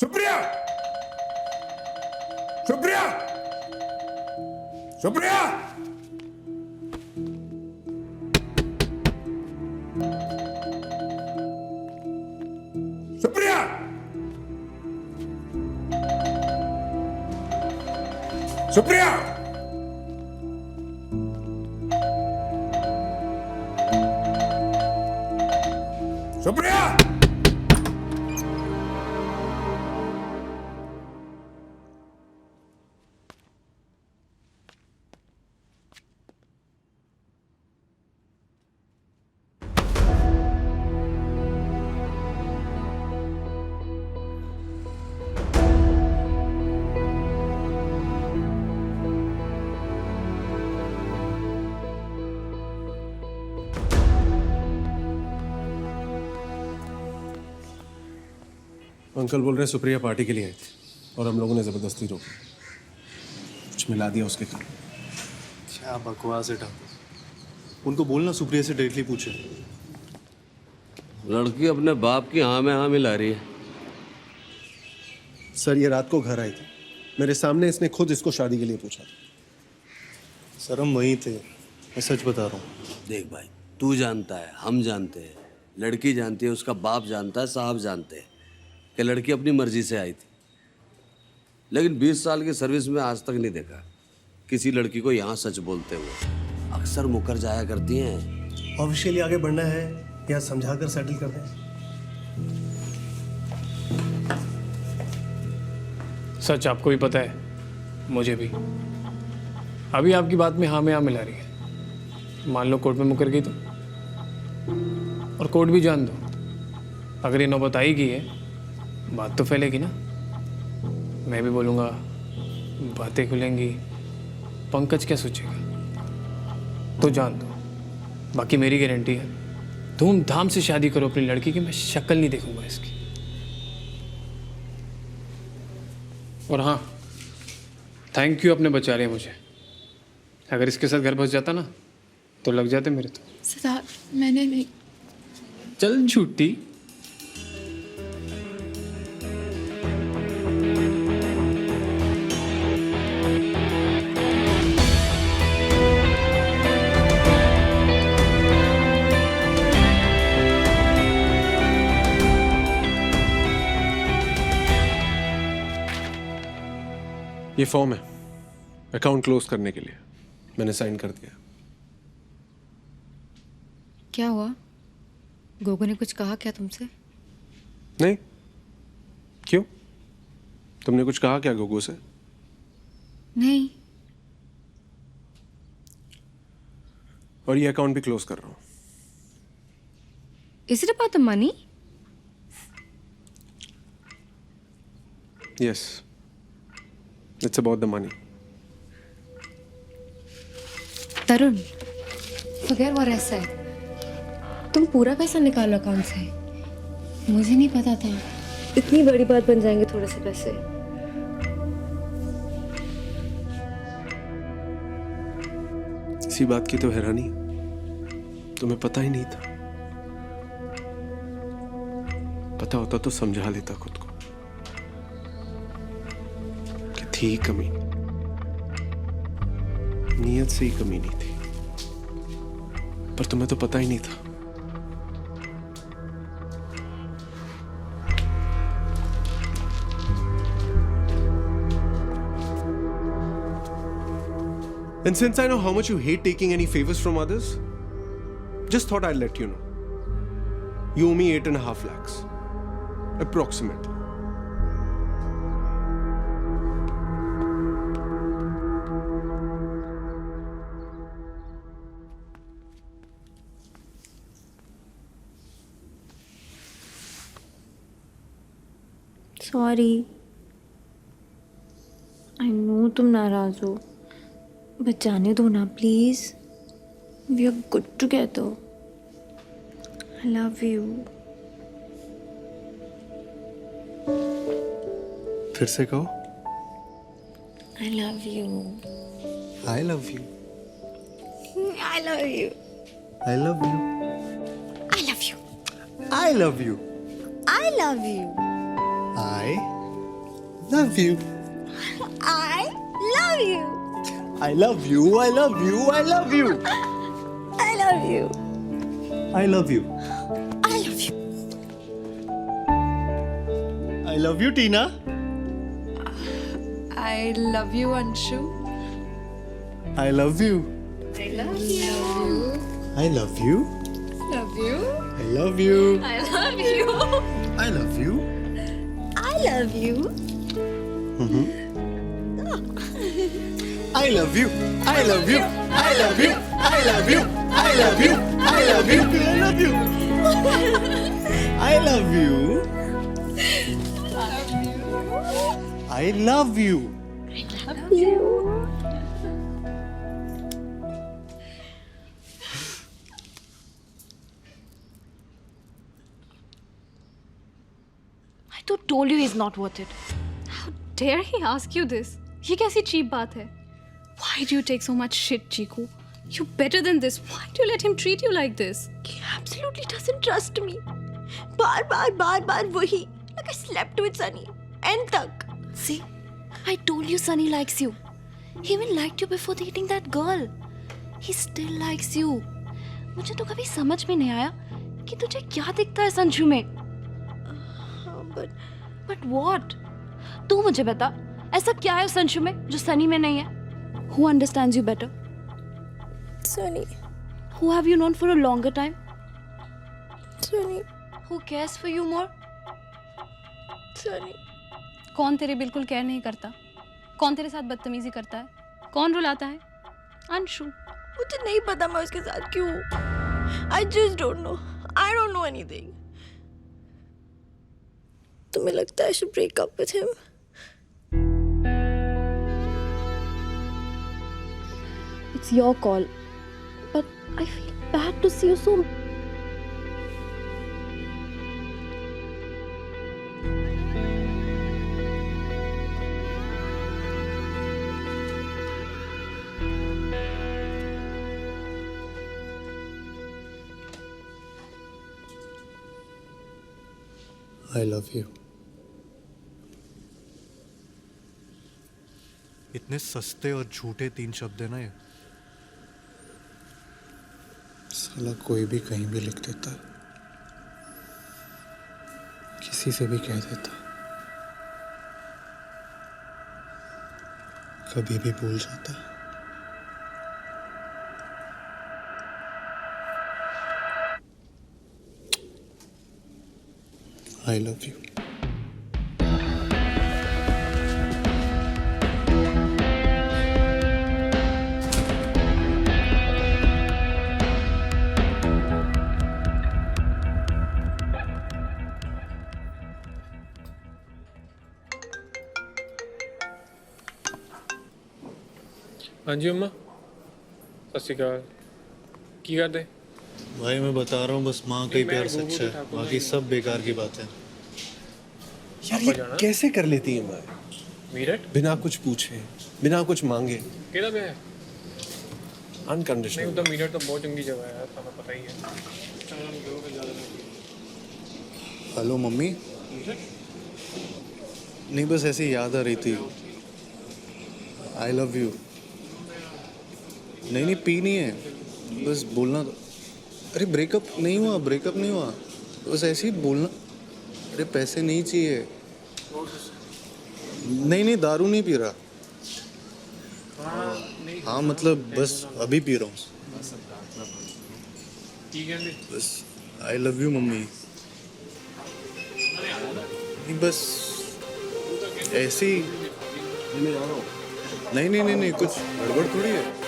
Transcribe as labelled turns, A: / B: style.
A: Supriya, Supriya, Supriya, Supriya, Supriya, Supriya.
B: Uncle बोल रहे हैं सुप्रिया पार्टी के लिए आई थी और हम लोगों ने जबरदस्ती रोकी, कुछ मिला दिया उसके काम।
C: क्या बकवास है ठाकुर, उनको बोलना सुप्रिया से डायरेक्टली पूछे।
D: लड़की अपने बाप की हाँ में हाँ मिला रही है।
B: सर ये रात को घर आई थी, मेरे सामने इसने खुद इसको शादी के लिए पूछा था।
C: सर हम वहीं थे, मैं सच बता रहा हूँ।
D: देख भाई, तू जानता है, हम जानते हैं, लड़की जानती है, उसका बाप जानता है, साहब जानते हैं कि लड़की अपनी मर्जी से आई थी। लेकिन 20 साल की सर्विस में आज तक नहीं देखा किसी लड़की को यहाँ सच बोलते हुए। अक्सर मुकर जाया करती हैं।
B: ऑफिशियली आगे बढ़ना है या समझा कर सेटल कर दें?
E: सच आपको भी पता है, मुझे भी। अभी आपकी बात में हाँ मिला रही है। मान लो कोर्ट में मुकर गई तो, और कोर्ट भी जान दो, अगर ये नौबत आई गई है, बात तो फैलेगी ना। मैं भी बोलूँगा, बातें खुलेंगी, पंकज क्या सोचेगा, तो जान दो। बाकी मेरी गारंटी है, धूमधाम से शादी करो अपनी लड़की की, मैं शक्ल नहीं देखूंगा इसकी। और हाँ, थैंक यू, अपने बचा रहे हैं मुझे। अगर इसके साथ घर बस जाता ना तो लग जाते मेरे तो।
F: सिद्धार्थ, मैंने नहीं।
E: चल झूठी।
B: ये फॉर्म है अकाउंट क्लोज करने के लिए, मैंने साइन कर दिया।
F: क्या हुआ? गोगो ने कुछ कहा क्या तुमसे?
B: नहीं, क्यों? तुमने कुछ कहा क्या गोगो से?
F: नहीं।
B: और ये अकाउंट भी क्लोज कर रहा हूँ।
F: Is it about the money?
B: Yes, it's about the money.
F: Tarun, forget what I said. तुम पूरा पैसा निकालो अकाउंट से। मुझे नहीं पता था इतनी बड़ी बात बन जाएंगे थोड़े से पैसे।
B: इसी बात की तो हैरानी, तुम्हें पता ही नहीं था। पता होता तो समझा लेता खुद को कि थी कमी, नीयत से ही कमी नहीं थी, पर तुम्हें तो पता ही नहीं था। And since I know how much you hate taking any favors from others, just thought I'd let you know. You owe me 8.5 lakhs. Approximately.
G: Sorry, I know तुम नाराज हो, बट जाने दो ना please. We are good together. I love you.
C: फिर से कहो।
G: I love you.
C: I love you.
G: I love you.
C: I love you.
G: I love you.
C: I love you.
G: I love you.
C: I love you.
G: I love you.
C: I love you. I love you. I love you.
G: I love you.
C: I love you.
G: I love you.
C: I love you, Tina.
H: I love you, Anshu.
C: I love you.
H: I love you.
C: I love you.
H: Love you.
C: I love you.
G: I love you.
C: I love you.
G: I love you.
C: I love you. I love you. I love you. I love you. I love you. I love you. I love you. I love you. I love you.
G: I तो told you he's not worth it.
H: How dare he ask you this? ये कैसी cheap बात है? Why do you take so much shit, Chiku? You're better than this. Why do you let him treat you like this?
G: He absolutely doesn't trust me. बार वही. Like I slept with Sunny. End तक. See, I told you Sunny likes you. He even liked you before dating that girl. He still likes you. मुझे तो कभी समझ में नहीं आया कि तुझे क्या दिखता है संजू में. But what? तू मुझे बता. ऐसा क्या है संजू में जो सनी में नहीं है? Who understands you better? Sunny. Who have you known for a longer time? Sunny. Who cares for you more? Sunny.
H: कौन तेरे बिल्कुल केयर नहीं करता? कौन तेरे साथ बदतमीजी करता है? कौन रुलाता है? अंशु.
G: मुझे नहीं पता मैं उसके साथ क्यों हूँ. I just don't know. I don't know anything. तुम्हें लगता है I should break up with him? It's your call. But I feel bad to see you so.
C: I love you. इतने सस्ते और झूठे 3 शब्द है ना ये. साला कोई भी कहीं भी लिख देता, किसी से भी कह देता, कभी भी भूल जाता. I love you.
E: हाँ जी अम्मा, सत श्री अकाल। की करते?
C: भाई मैं बता रहा हूँ, बस माँ का ही प्यार सच्चा है, बाकी सब बेकार की बात है.
B: यार ये कैसे कर लेती है माँ?
E: मीरठ
B: बिना कुछ पूछे, बिना कुछ मांगे,
E: केड़ा पे है?
B: अनकंडीशनल.
E: नहीं तो मीरठ तो बहुत चंगी जगह है यार, तुम्हें पता ही है।
C: Hello mummy. नहीं बस ऐसे ही याद आ रही थी. आई लव यू. नहीं पी नहीं है, बस बोलना. अरे ब्रेकअप नहीं हुआ, बस ऐसे ही बोलना. अरे पैसे नहीं चाहिए. नहीं दारू नहीं पी रहा. हाँ मतलब बस अभी पी रहा हूँ. बस आई लव यू मम्मी. नहीं बस ऐसे ही. नहीं कुछ गड़बड़ थोड़ी है.